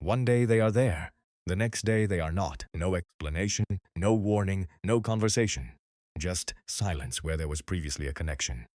One day they are there, the next day they are not. No explanation, no warning, no conversation. Just silence where there was previously a connection.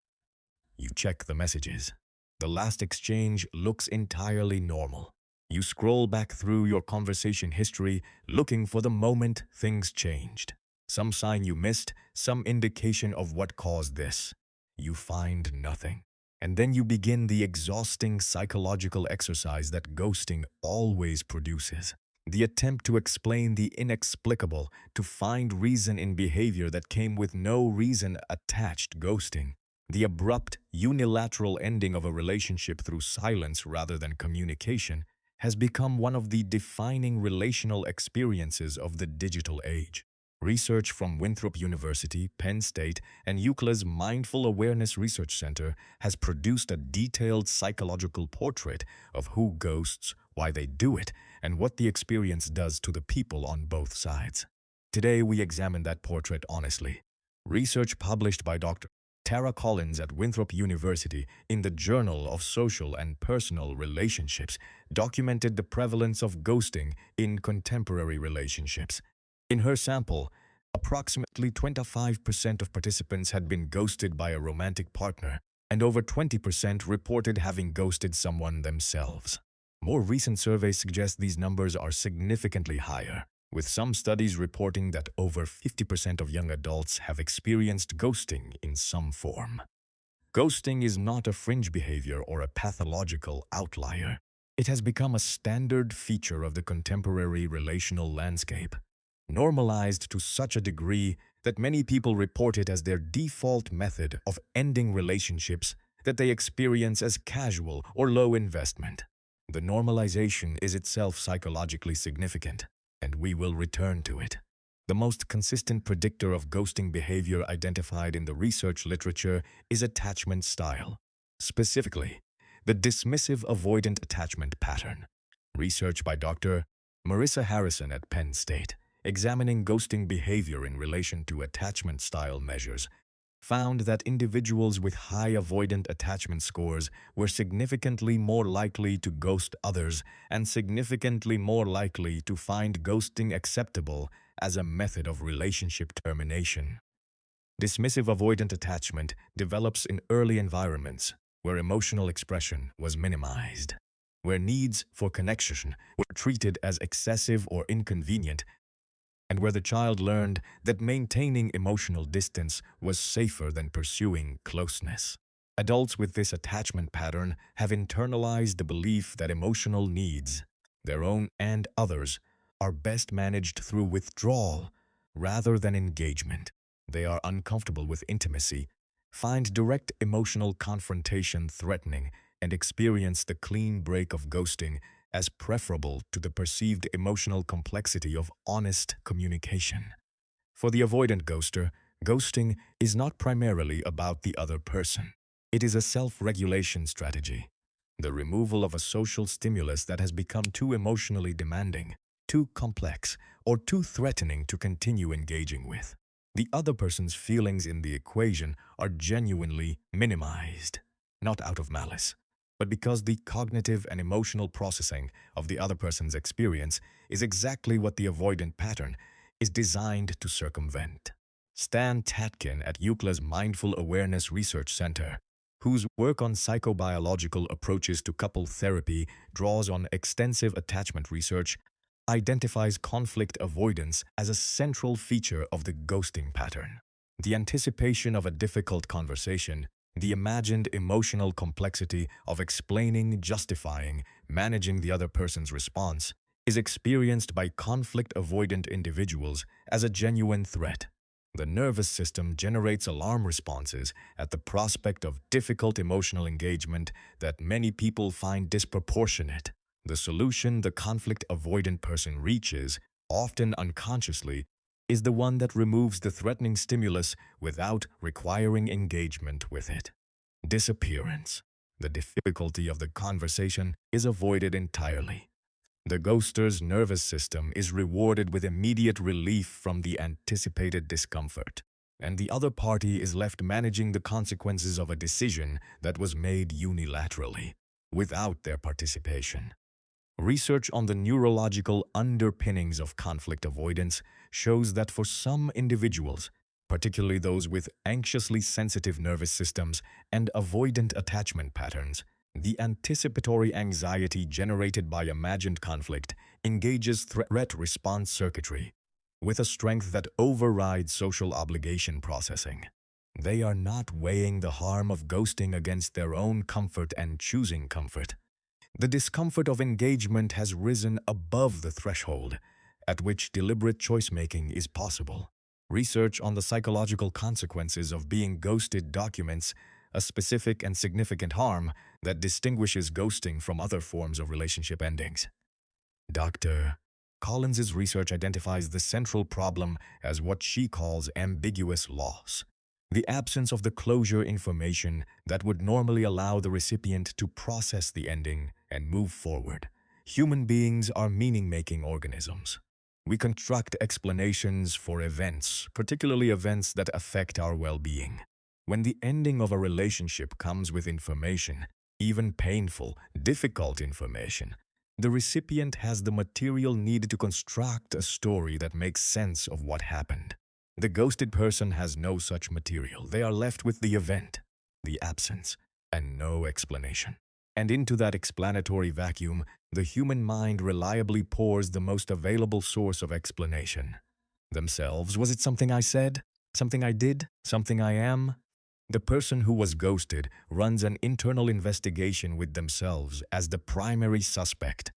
You check the messages. The last exchange looks entirely normal. You scroll back through your conversation history, looking for the moment things changed. Some sign you missed, some indication of what caused this. You find nothing. And then you begin the exhausting psychological exercise that ghosting always produces. The attempt to explain the inexplicable, to find reason in behavior that came with no reason attached. Ghosting. The abrupt, unilateral ending of a relationship through silence rather than communication has become one of the defining relational experiences of the digital age. Research from Winthrop University, Penn State, and UCLA's Mindful Awareness Research Center has produced a detailed psychological portrait of who ghosts, why they do it, and what the experience does to the people on both sides. Today, we examine that portrait honestly. Research published by Dr. Tara Collins at Winthrop University in the Journal of Social and Personal Relationships documented the prevalence of ghosting in contemporary relationships. In her sample, approximately 25% of participants had been ghosted by a romantic partner, and over 20% reported having ghosted someone themselves. More recent surveys suggest these numbers are significantly higher, with some studies reporting that over 50% of young adults have experienced ghosting in some form. Ghosting is not a fringe behavior or a pathological outlier. It has become a standard feature of the contemporary relational landscape, normalized to such a degree that many people report it as their default method of ending relationships that they experience as casual or low investment. The normalization is itself psychologically significant, and we will return to it. The most consistent predictor of ghosting behavior identified in the research literature is attachment style. Specifically, the dismissive avoidant attachment pattern. Research by Dr. Marissa Harrison at Penn State, examining ghosting behavior in relation to attachment style measures, found that individuals with high avoidant attachment scores were significantly more likely to ghost others and significantly more likely to find ghosting acceptable as a method of relationship termination. Dismissive avoidant attachment develops in early environments where emotional expression was minimized, where needs for connection were treated as excessive or inconvenient, and where the child learned that maintaining emotional distance was safer than pursuing closeness. Adults with this attachment pattern have internalized the belief that emotional needs, their own and others, are best managed through withdrawal rather than engagement. They are uncomfortable with intimacy, find direct emotional confrontation threatening, and experience the clean break of ghosting as preferable to the perceived emotional complexity of honest communication. For the avoidant ghoster, ghosting is not primarily about the other person. It is a self-regulation strategy, the removal of a social stimulus that has become too emotionally demanding, too complex, or too threatening to continue engaging with. The other person's feelings in the equation are genuinely minimized, not out of malice, but because the cognitive and emotional processing of the other person's experience is exactly what the avoidant pattern is designed to circumvent. Stan Tatkin at UCLA's Mindful Awareness Research Center, whose work on psychobiological approaches to couple therapy draws on extensive attachment research, identifies conflict avoidance as a central feature of the ghosting pattern. The anticipation of a difficult conversation, the imagined emotional complexity of explaining, justifying, managing the other person's response, is experienced by conflict-avoidant individuals as a genuine threat. The nervous system generates alarm responses at the prospect of difficult emotional engagement that many people find disproportionate. The solution the conflict-avoidant person reaches, often unconsciously, is the one that removes the threatening stimulus without requiring engagement with it. Disappearance. The difficulty of the conversation is avoided entirely. The ghoster's nervous system is rewarded with immediate relief from the anticipated discomfort, and the other party is left managing the consequences of a decision that was made unilaterally, without their participation. Research on the neurological underpinnings of conflict avoidance shows that for some individuals, particularly those with anxiously sensitive nervous systems and avoidant attachment patterns, the anticipatory anxiety generated by imagined conflict engages threat response circuitry with a strength that overrides social obligation processing. They are not weighing the harm of ghosting against their own comfort and choosing comfort. The discomfort of engagement has risen above the threshold at which deliberate choice-making is possible. Research on the psychological consequences of being ghosted documents a specific and significant harm that distinguishes ghosting from other forms of relationship endings. Dr. Collins's research identifies the central problem as what she calls ambiguous loss, the absence of the closure information that would normally allow the recipient to process the ending and move forward. Human beings are meaning-making organisms. We construct explanations for events, particularly events that affect our well-being. When the ending of a relationship comes with information, even painful, difficult information, the recipient has the material needed to construct a story that makes sense of what happened. The ghosted person has no such material. They are left with the event, the absence, and no explanation. And into that explanatory vacuum, the human mind reliably pours the most available source of explanation. Themselves. Was it something I said? Something I did? Something I am? The person who was ghosted runs an internal investigation with themselves as the primary suspect,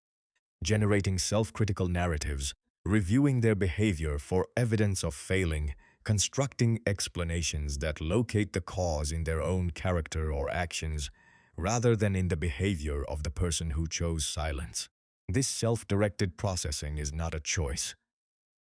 generating self-critical narratives, reviewing their behavior for evidence of failing, constructing explanations that locate the cause in their own character or actions, rather than in the behavior of the person who chose silence. This self-directed processing is not a choice.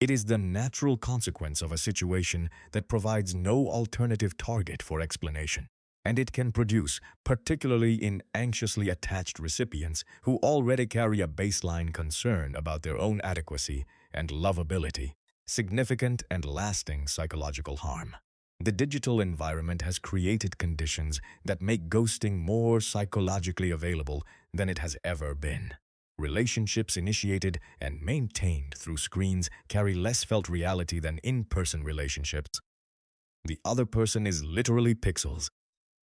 It is the natural consequence of a situation that provides no alternative target for explanation, and it can produce, particularly in anxiously attached recipients who already carry a baseline concern about their own adequacy and lovability, significant and lasting psychological harm. The digital environment has created conditions that make ghosting more psychologically available than it has ever been. Relationships initiated and maintained through screens carry less felt reality than in-person relationships. The other person is literally pixels,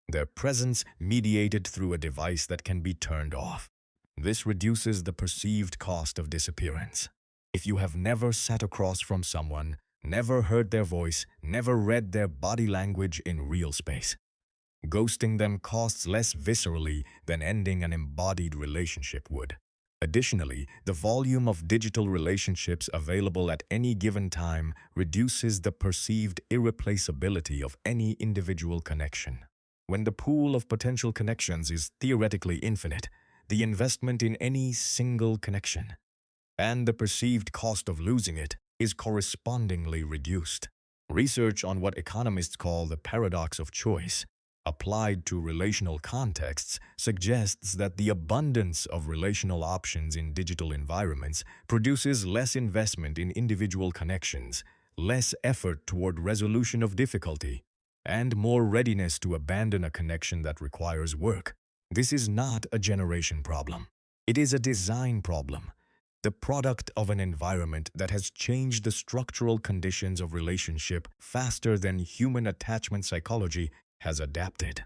their presence mediated through a device that can be turned off. This reduces the perceived cost of disappearance. If you have never sat across from someone, never heard their voice, never read their body language in real space, ghosting them costs less viscerally than ending an embodied relationship would. Additionally, the volume of digital relationships available at any given time reduces the perceived irreplaceability of any individual connection. When the pool of potential connections is theoretically infinite, the investment in any single connection and the perceived cost of losing it is correspondingly reduced. Research on what economists call the paradox of choice, applied to relational contexts, suggests that the abundance of relational options in digital environments produces less investment in individual connections, less effort toward resolution of difficulty, and more readiness to abandon a connection that requires work. This is not a generation problem. It is a design problem, the product of an environment that has changed the structural conditions of relationship faster than human attachment psychology has adapted.